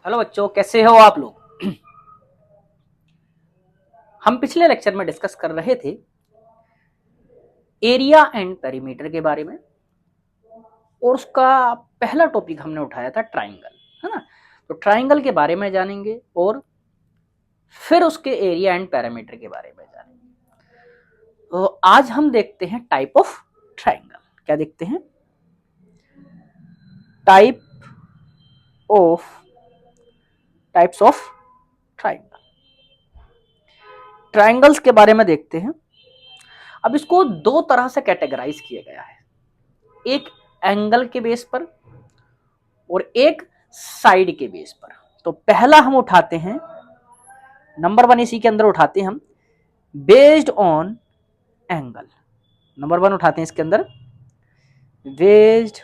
Hello बच्चों, कैसे हो आप लोग। हम पिछले लेक्चर में डिस्कस कर रहे थे एरिया एंड पेरीमीटर के बारे में, और उसका पहला टॉपिक हमने उठाया था ट्राइंगल, है ना। तो ट्राइंगल के बारे में जानेंगे और फिर उसके एरिया एंड पेरीमीटर के बारे में जानेंगे। तो आज हम देखते हैं टाइप ऑफ ट्राइंगल। क्या देखते हैं? Type of types of triangle. Triangles के बारे में देखते हैं। अब इसको दो तरह से कैटेगराइज किया गया है, एक एंगल के बेस पर और एक साइड के बेस पर। तो पहला हम उठाते हैं, नंबर वन इसी के अंदर उठाते हैं हम, based on angle. Number one उठाते हैं इसके अंदर, based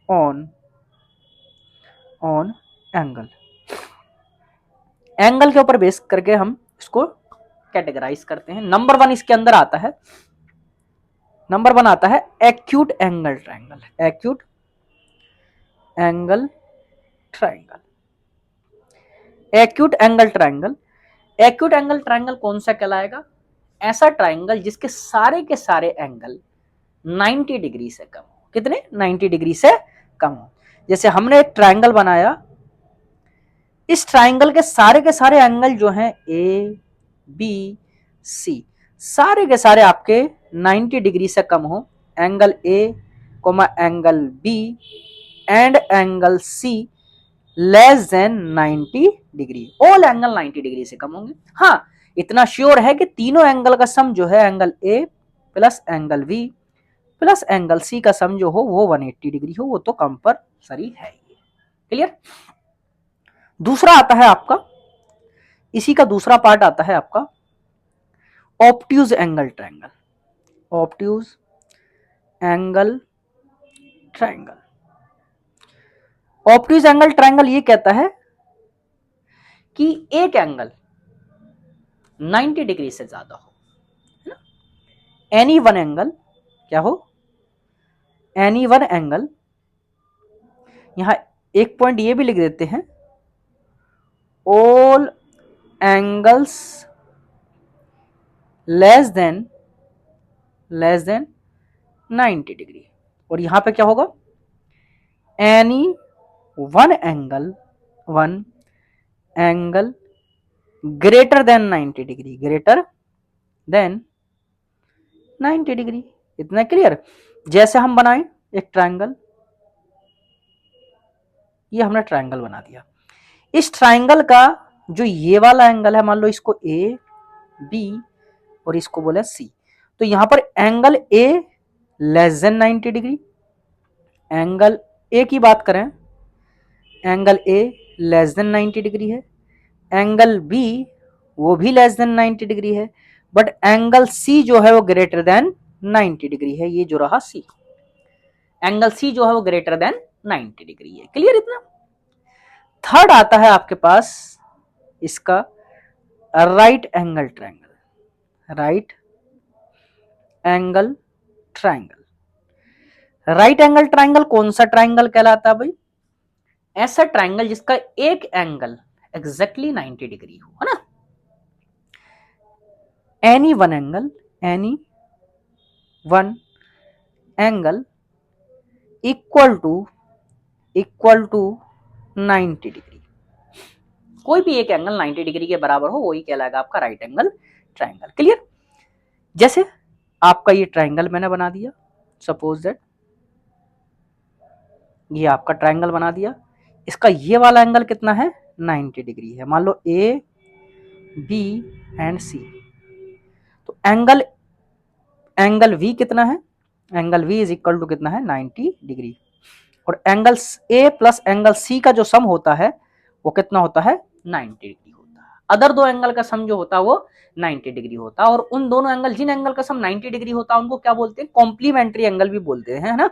on on angle. Angle के ऊपर बेस करके हम इसको कैटेगराइज करते हैं। नंबर वन इसके अंदर आता है, नंबर वन आता है acute angle triangle. Acute angle triangle, acute angle triangle. Acute angle triangle कौन सा कहलाएगा? ऐसा ट्राइंगल जिसके सारे के सारे एंगल 90 डिग्री से कम हो। कितने? 90 डिग्री से कम हो। जैसे हमने एक ट्राइंगल बनाया, इस ट्राइंगल के सारे एंगल जो हैं ए बी सी, सारे के सारे आपके 90 डिग्री से कम हो। Angle A comma angle B and angle C less than 90 degree. All angle 90 degree से कम होंगे। हाँ, इतना श्योर है कि तीनों एंगल का सम जो है angle A plus angle B plus angle C का सम जो हो वो 180 डिग्री हो, वो तो कंपलसरी है। क्लियर? दूसरा आता है आपका, इसी का दूसरा पार्ट आता है आपका obtuse angle triangle. Obtuse angle triangle, obtuse angle triangle ये कहता है कि एक एंगल 90 डिग्री से ज्यादा हो, है ना। एनी वन एंगल क्या हो? एनी वन एंगल, यहां एक पॉइंट ये भी लिख देते हैं, all angles less than 90 degree. और यहां पे क्या होगा? Any one angle greater than 90 degree, greater than 90 degree. इतना क्लियर? जैसे हम बनाएं एक ट्रायंगल, ये हमने ट्रायंगल बना दिया। इस ट्रायंगल का जो ये वाला एंगल है, मान लो इसको ए बी और इसको बोले सी, तो यहां पर angle A less than 90 degree, angle A की बात करें, angle A less than 90 degree है, एंगल बी वो भी लेस देन 90 डिग्री है, बट एंगल सी जो है वो ग्रेटर देन 90 डिग्री है। ये जो रहा सी, एंगल सी जो है वो ग्रेटर देन 90 डिग्री है। क्लियर इतना? थर्ड आता है आपके पास इसका right angle triangle. Right angle triangle, right angle triangle कौन सा ट्रायंगल कहलाता है भाई? ऐसा ट्रायंगल जिसका एक एंगल एग्जैक्टली 90 डिग्री हो, है ना। Any one angle equal to 90 degree. कोई भी एक एंगल 90 डिग्री के बराबर हो वही कहलाएगा आपका राइट एंगल ट्रायंगल। क्लियर? जैसे आपका ये ट्रायंगल मैंने बना दिया, सपोज दैट ये आपका ट्रायंगल बना दिया, इसका ये वाला एंगल कितना है? 90 डिग्री है। मान लो ए बी एंड सी, तो एंगल वी कितना है? Angle B is equal to कितना है? 90 डिग्री। और angle A plus angle C का जो सम होता है वो कितना होता है? 90 डिग्री होता है। अदर दो एंगल का सम जो होता है वो 90 डिग्री होता है। और उन दोनों एंगल, जिन एंगल का सम 90 डिग्री होता है उनको क्या बोलते हैं? कॉम्प्लीमेंट्री एंगल भी बोलते हैं, है ना।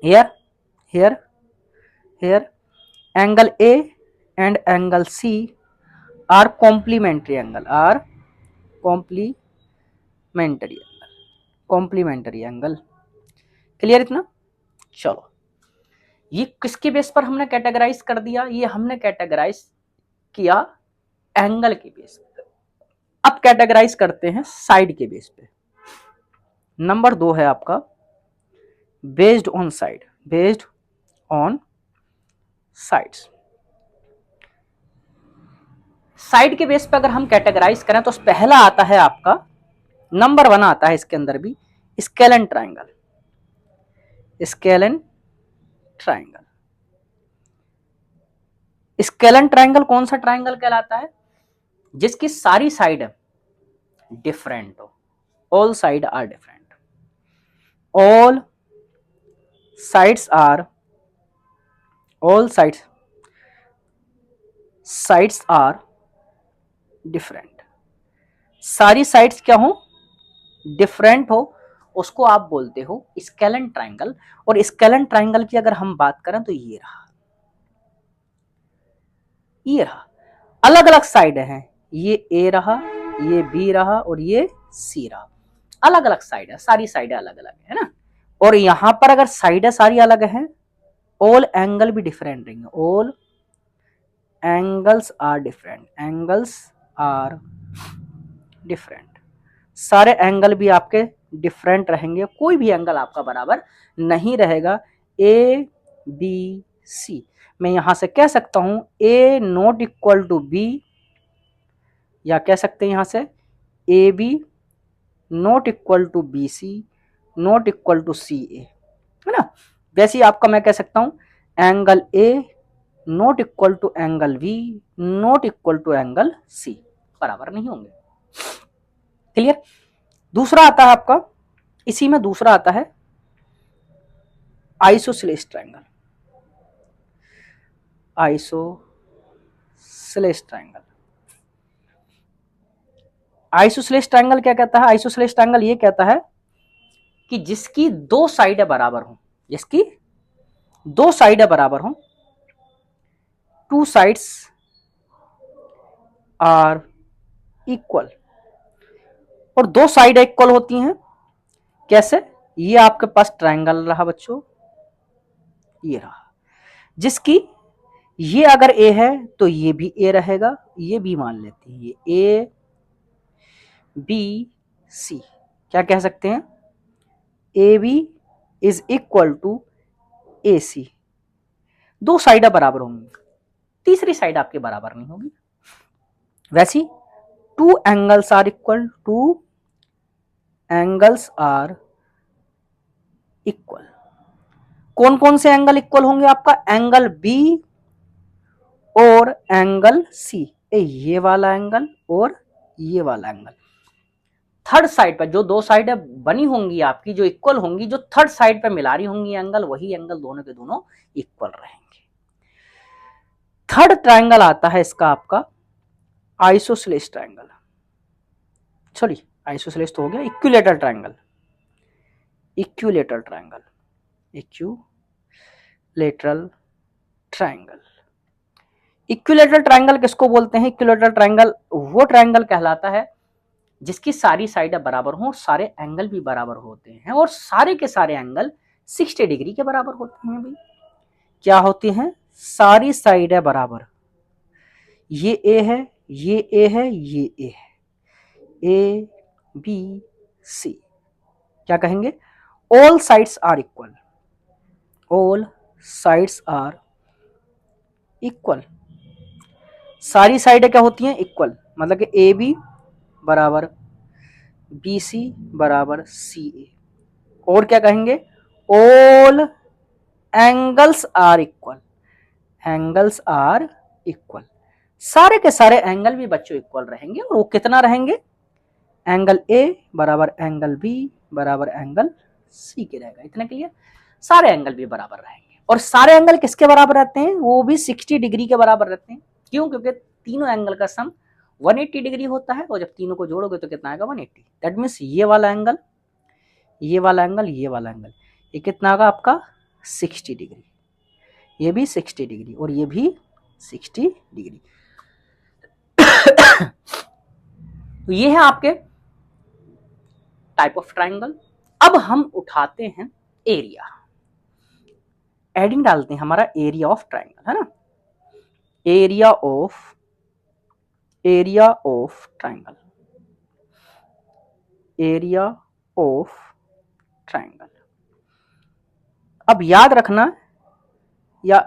Here here here angle A and angle C are complementary angle, are complementary angle. Clear इतना? चलो, ये किसके बेस पर हमने कैटेगराइज कर दिया, ये हमने कैटेगराइज किया एंगल के बेस पर। अब कैटेगराइज करते हैं साइड के बेस पे। नंबर 2 है आपका based on side, based on sides. Side के बेस पे अगर हम कैटेगराइज करें तो पहला आता है आपका, नंबर 1 आता है इसके अंदर भी, scalene triangle. Scalene triangle, scalene triangle कौन सा ट्राइंगल कहलाता है, जिसकी सारी साइड डिफरेंट हो, all side are different, all sides are, all sides are different, सारी साइड्स क्या हो, डिफरेंट हो, उसको आप बोलते हो स्केलन ट्राइंगल। और स्केलन ट्राइंगल की अगर हम बात करें तो ये रहा, ये रहा, अलग अलग साइड हैं, ये ए रहा, ये बी रहा और ये सी रहा, अलग अलग साइड है, सारी साइडें अलग अलग है ना। और यहां पर अगर साइडें सारी अलग हैं, ऑल एंगल भी डिफरेंट रहेंगे, all angles are different, angles are different, सारे एंगल भी आपके डिफरेंट रहेंगे, कोई भी एंगल आपका बराबर नहीं रहेगा। ए बी सी, मैं यहां से कह सकता हूं A not equal to B, या कह सकते हैं यहां से A B not equal to B C, not equal to C A, है ना। वैसे ही आपका मैं कह सकता हूं angle A not equal to angle B, not equal to angle C, बराबर नहीं होंगे। क्लियर। दूसरा आता है आपका, इसी में दूसरा आता है isosceles triangle. Isosceles triangle, isosceles triangle क्या कहता है, आइसोसेलेस ट्रायंगल ये कहता है कि जिसकी दो साइडें बराबर हों, जिसकी दो साइडें बराबर हों, टू साइड्स आर इक्वल, और दो साइड इक्वल होती हैं कैसे, ये आपके पास ट्रायंगल रहा बच्चों, ये रहा, जिसकी ये अगर ए है तो ये भी ए रहेगा, ये भी मान लेते हैं, ये ए बी सी, क्या कह सकते हैं, A B is equal to A C, दो साइड बराबर होंगी, तीसरी साइड आपके बराबर नहीं होगी। वैसी two angles are equal, two angles are equal, कौन कौन से एंगल इक्वल होंगे आपका, एंगल बी और एंगल सी, ये वाला एंगल और ये वाला एंगल, थर्ड साइड पर जो दो साइडें बनी होंगी आपकी, जो इक्वल होंगी, जो थर्ड साइड पे मिला रही होंगी एंगल, वही एंगल दोनों के दोनों इक्वल रहेंगे। थर्ड ट्रायंगल आता है इसका आपका आइसोसेलेस ट्रायंगल, सॉरी आइसोसेलेस तो हो गया, equilateral triangle, equilateral triangle, equilateral triangle. Equilateral triangle किसको बोलते हैं, इक्विलेटरल ट्रायंगल वो ट्रायंगल कहलाता है जिसकी सारी साइडें बराबर हों, सारे एंगल भी बराबर होते हैं, और सारे के सारे एंगल 60 डिग्री के बराबर होते हैं। भाई क्या होते हैं, सारी साइडें बराबर, ये ए है, ये ए है, ये ए है, ए बी सी, क्या कहेंगे, all sides are equal, all sides are equal, सारी साइडें क्या होती हैं, इक्वल, मतलब कि ए बी बराबर बी सी बराबर सी ए, और क्या कहेंगे, all angles are equal, angles are equal, सारे के सारे एंगल भी बच्चों इक्वल रहेंगे, और वो कितना रहेंगे, एंगल ए बराबर एंगल बी बराबर एंगल सी के रहेगा। इतना क्लियर, सारे एंगल भी बराबर रहेंगे, और सारे एंगल किसके बराबर रहते हैं, वो भी 60 डिग्री के बराबर रहते हैं। क्यों, क्योंकि तीनों एंगल का सम 180 डिग्री होता है, और जब तीनों को जोड़ोगे तो कितना आएगा, 180। दैट मीन्स ये वाला एंगल, ये वाला एंगल, ये वाला एंगल, ये कितना आएगा आपका 60 डिग्री, ये भी 60 डिग्री और ये भी 60 डिग्री। तो ये है आपके टाइप ऑफ ट्राइंगल। अब हम उठाते हैं एरिया। एडिंग डालते हैं हमारा एरिया ऑफ ट्राइंगल, है ना, area of triangle, area of triangle. अब याद रखना, या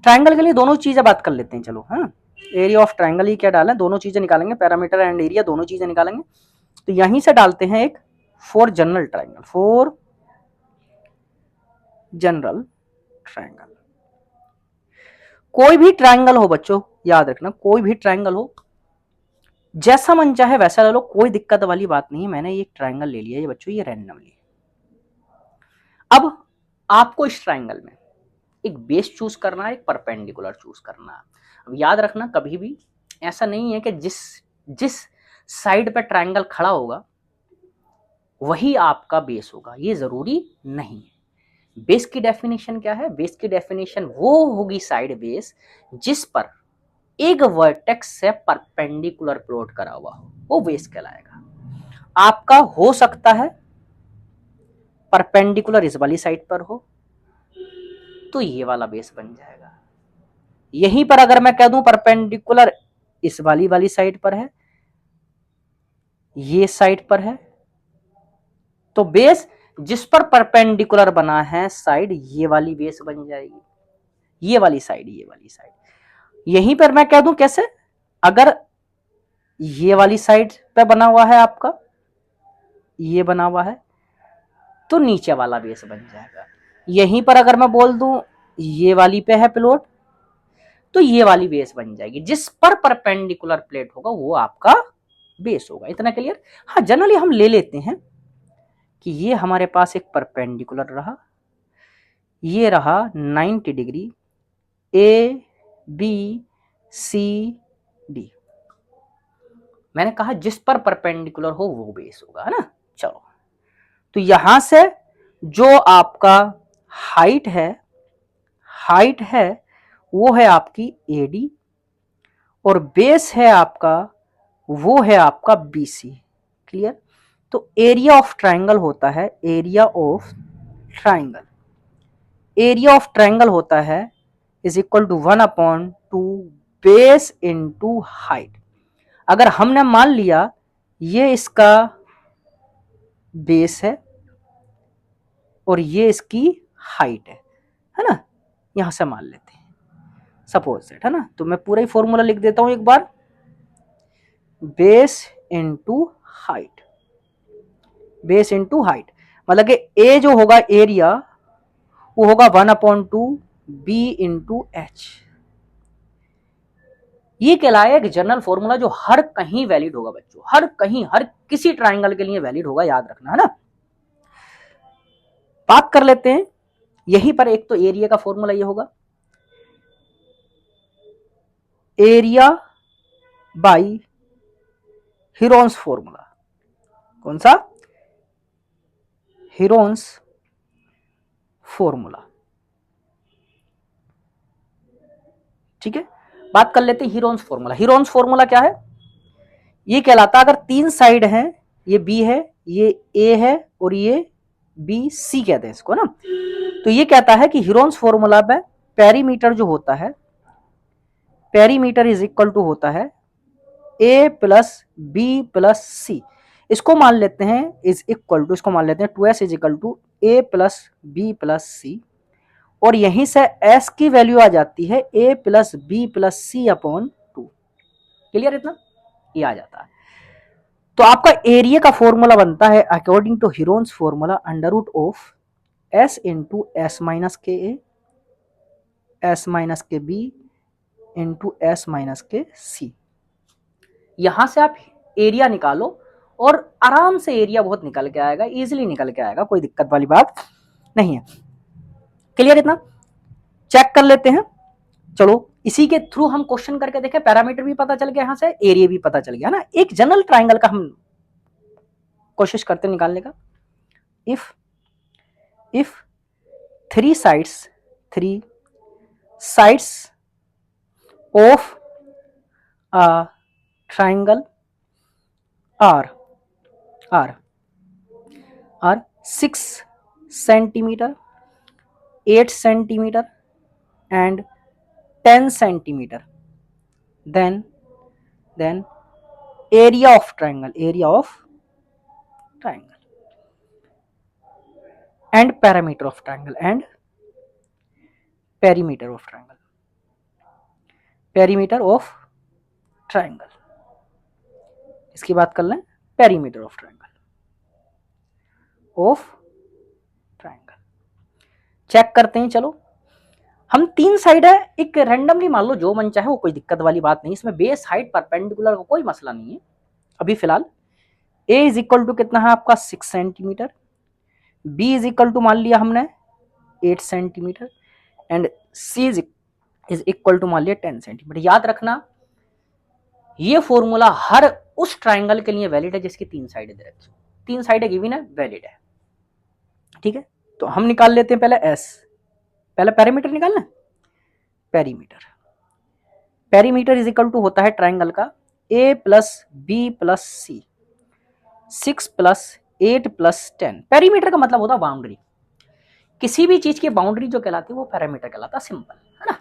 ट्राइंगल के लिए दोनों चीजें बात कर लेते हैं, चलो, है ना, एरिया ऑफ ट्राइंगल ही क्या डालें, दोनों चीजें निकालेंगे, पैरामीटर एंड एरिया दोनों चीजें निकालेंगे। तो यहीं से डालते हैं एक for general triangle, for general triangle. कोई भी ट्राइंगल हो बच्चों, याद रखना, कोई भी ट्राइंगल हो, जैसा मन चाहे वैसा ले लो, कोई दिक्कत वाली बात नहीं है। मैंने ये ट्राइंगल ले लिया ये बच्चों, ये रैंडमली। अब आपको इस ट्राइंगल में एक बेस चूज करना है, एक परपेंडिकुलर चूज करना है। अब याद रखना, कभी भी ऐसा नहीं है कि जिस साइड पे ट्राइंगल खड़ा होगा वही आपका बेस होगा, ये जरूरी नहीं है। बेस की डेफिनेशन क्या है? बेस की डेफिनेशन वो होगी साइड बेस जिस पर एक वर्टेक्स से परपेंडिकुलर प्लॉट करा हुआ हो, वो बेस कहलाएगा। आपका हो सकता है परपेंडिकुलर इस वाली साइड पर हो तो ये वाला बेस बन जाएगा। यहीं पर अगर मैं कह दूं परपेंडिकुलर इस वाली साइड पर है, ये साइड पर है, तो बेस जिस पर परपेंडिकुलर बना है साइड, ये वाली बेस बन जाएगी, ये वाली साइड, ये वाली साइड। यहीं पर मैं कह दूं कैसे, अगर ये वाली साइड पे बना हुआ है आपका, ये बना हुआ है, तो नीचे वाला बेस बन जाएगा। यहीं पर अगर मैं बोल दूं ये वाली पे है प्लॉट, तो ये वाली बेस बन जाएगी। जिस पर परपेंडिकुलर प्लेट होगा वो आपका बेस होगा। इतना क्लियर? हाँ, जनरली हम ले लेते हैं कि ये हमारे पास एक परपेंडिकुलर रहा, ये रहा 90 degree, A B C D. मैंने कहा जिस पर परपेंडिकुलर हो वो बेस होगा, है ना। चलो, तो यहां से जो आपका हाइट है वो है आपकी एडी, और बेस है आपका, वो है आपका बीसी। क्लियर? तो एरिया ऑफ ट्राइंगल होता है, एरिया ऑफ ट्राइंगल होता है is equal to 1/2 base into height. अगर हमने मान लिया ये इसका बेस है और ये इसकी हाइट है ना, यहां से मान लेते हैं सपोज दैट, है ना। तो मैं पूरा ही फॉर्मूला लिख देता हूं एक बार, base into height, base into height, मतलब कि ए जो होगा एरिया वो होगा 1/2 बी इंटू एच। ये कहलाया एक जनरल फॉर्मूला जो हर कहीं वैलिड होगा बच्चों, हर कहीं, हर किसी ट्राइंगल के लिए वैलिड होगा, याद रखना, है ना। बात कर लेते हैं यहीं पर, एक तो एरिया का फॉर्मूला ये होगा, एरिया बाई हीरोन्स फॉर्मूला। कौन सा? Heron's formula. ठीक है, बात कर लेते हैं हीरोन्स फॉर्मूला। हीरोन्स फॉर्मूला क्या है? ये कहलाता है, अगर 3 साइड हैं, ये बी है, ये ए है और ये बी सी कहते हैं इसको ना, तो ये कहता है कि हीरोन्स फॉर्मूला में पेरीमीटर जो होता है, पेरीमीटर इज इक्वल टू होता है ए प्लस बी प्लस सी। इसको मान लेते हैं इज इक्वल टू, इसको मान लेते हैं 2s is equal to A plus B plus C, और यहीं से s की वैल्यू आ जाती है a plus B plus C upon 2। Clear? इतना ये आ जाता है। तो आपका एरिया का फॉर्मूला बनता है according to Heron's formula under root of s into S minus के ए, एस माइनस के बी इंटू एस माइनस के सी। यहां से आप एरिया निकालो और आराम से एरिया बहुत निकल के आएगा, इजीली निकल के आएगा, कोई दिक्कत वाली बात नहीं है। क्लियर? इतना चेक कर लेते हैं। चलो, इसी के थ्रू हम क्वेश्चन करके देखें, पैरामीटर भी पता चल गया, यहां से एरिया भी पता चल गया ना। एक जनरल ट्राइंगल का हम कोशिश करते निकालने का। If three sides of a triangle are 6 centimetre 8 centimetre and 10 centimeter, then area of triangle and perimeter of triangle इसकी बात कर लें, पेरीमीटर ऑफ ट्राइंगल चेक करते हैं। चलो हम 3 साइड है, एक रैंडमली मान लो जो मन चाहे वो, कोई दिक्कत वाली बात नहीं, इसमें बेस हाइट परपेंडिकुलर का कोई मसला नहीं है अभी फिलहाल। a इज इक्वल टू कितना है आपका 6 centimetre, b is equal to मान लिया हमने 8 centimetre and c is equal to मान लिया 10 सेंटीमीटर। याद रखना ये फॉर्मूला हर उस ट्राइंगल के लिए वैलिड है जिसकी 3 साइडें दे रखी, 3 साइडें गिवन है, वैलिड है। ठीक है, तो हम निकाल लेते हैं पहले s, पहले पेरीमीटर निकालना। पेरीमीटर इज इक्वल टू होता है ट्राइंगल का a plus B plus C, 6 plus 8 plus 10। Perimeter का मतलब होता है बाउंड्री, किसी भी चीज की बाउंड्री जो कहलाती है वो पेरीमीटर कहलाता है, सिंपल है ना।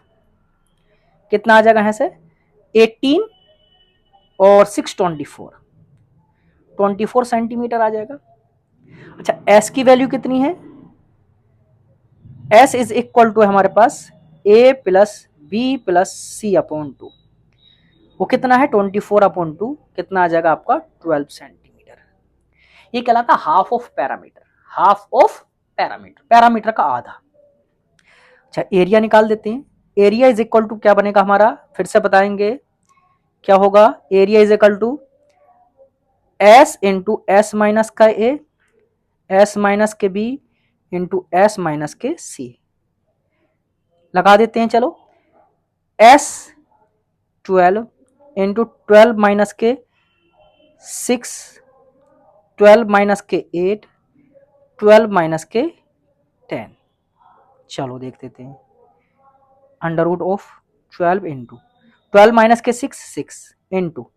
कितना आ जाएगा यहां से 18 और 6 24 सेंटीमीटर आ जाएगा। अच्छा s की वैल्यू कितनी है, s इज इक्वल टू हमारे पास a plus B plus C upon 2, वो कितना है 24/2, कितना आ जाएगा आपका 12 सेंटीमीटर। ये कहलाता है हाफ ऑफ पैरामीटर का आधा। अच्छा एरिया निकाल देते हैं, एरिया इज इक्वल टू क्या बनेगा हमारा, फिर से बताएंगे क्या होगा, area is equal to s into S minus का a, s माइनस के b इंटू एस माइनस के c। लगा देते हैं चलो, s 12 इंटू 12 माइनस के 6, 12 माइनस के 8, 12 माइनस के 10। चलो देख देते हैं, under root of 12 into 12 minus के 6 इंटू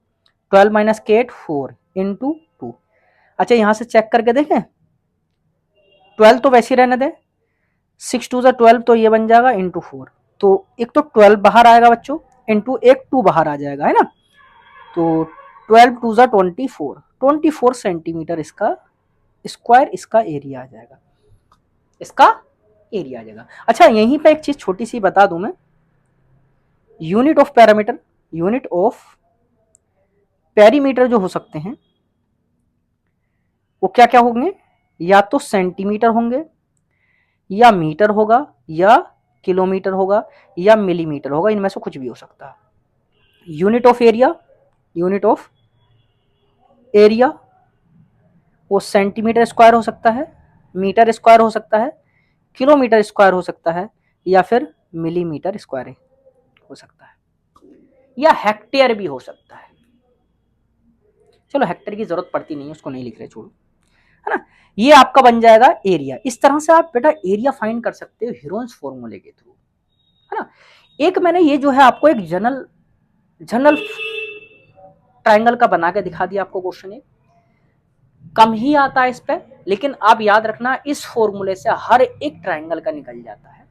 12 माइनस के 8 4 इंटू 2। अच्छा यहां से चेक करके देखें, 12 तो वैसे ही रहने दें, 6 2 12 तो ये बन जाएगा इंटू 4, तो एक तो 12 बाहर आएगा बच्चों, इंटू एक 2 बाहर आ जाएगा, है ना। तो 12 2 24 सेंटीमीटर इसका स्क्वायर, इसका एरिया आ जाएगा, अच्छा यहीं पे एक चीज छोटी सी बता दूं मैं, यूनिट ऑफ पेरीमीटर जो हो सकते हैं वो क्या क्या होंगे, या तो सेंटीमीटर होंगे, या मीटर होगा, या किलोमीटर होगा, या मिलीमीटर होगा, इनमें से कुछ भी हो सकता है। यूनिट ऑफ एरिया वो सेंटीमीटर स्क्वायर हो सकता है, मीटर स्क्वायर हो सकता है, किलोमीटर स्क्वायर हो सकता है, या फिर मिलीमीटर स्क्वायर हो सकता है, या हेक्टेयर भी हो सकता है। चलो हेक्टेयर की जरूरत पड़ती नहीं है, उसको नहीं लिख रहे, छोड़ो, है ना। ये आपका बन जाएगा एरिया। इस तरह से आप बेटा एरिया फाइंड कर सकते हो हीरोन्स फॉर्मूले के थ्रू, है ना। एक मैंने ये जो है आपको एक जनरल ट्राइंगल का बना के दिखा दिया आपको, क्वेश्चन एक कम ही आता है इस पे, लेकिन आप याद रखना इस फॉर्मूले से हर एक ट्राइंगल का निकल जाता है।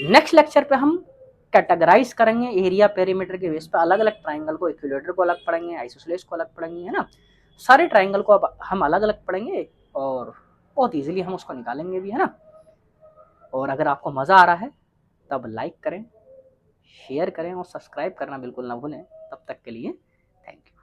नेक्स्ट लेक्चर पे हम कैटेगराइज करेंगे एरिया पेरीमीटर के बेस पे, अलग अलग ट्राइंगल को, इक्विलेटर को अलग पढ़ेंगे, आइसोसेलेस को अलग पढ़ेंगे, है ना। सारे ट्राइंगल को अब हम अलग अलग पढ़ेंगे और बहुत इजीली हम उसको निकालेंगे भी, है ना। और अगर आपको मजा आ रहा है तब लाइक करें, शेयर करें और सब्सक्राइब करना बिल्कुल ना भूलें। तब तक के लिए थैंक यू।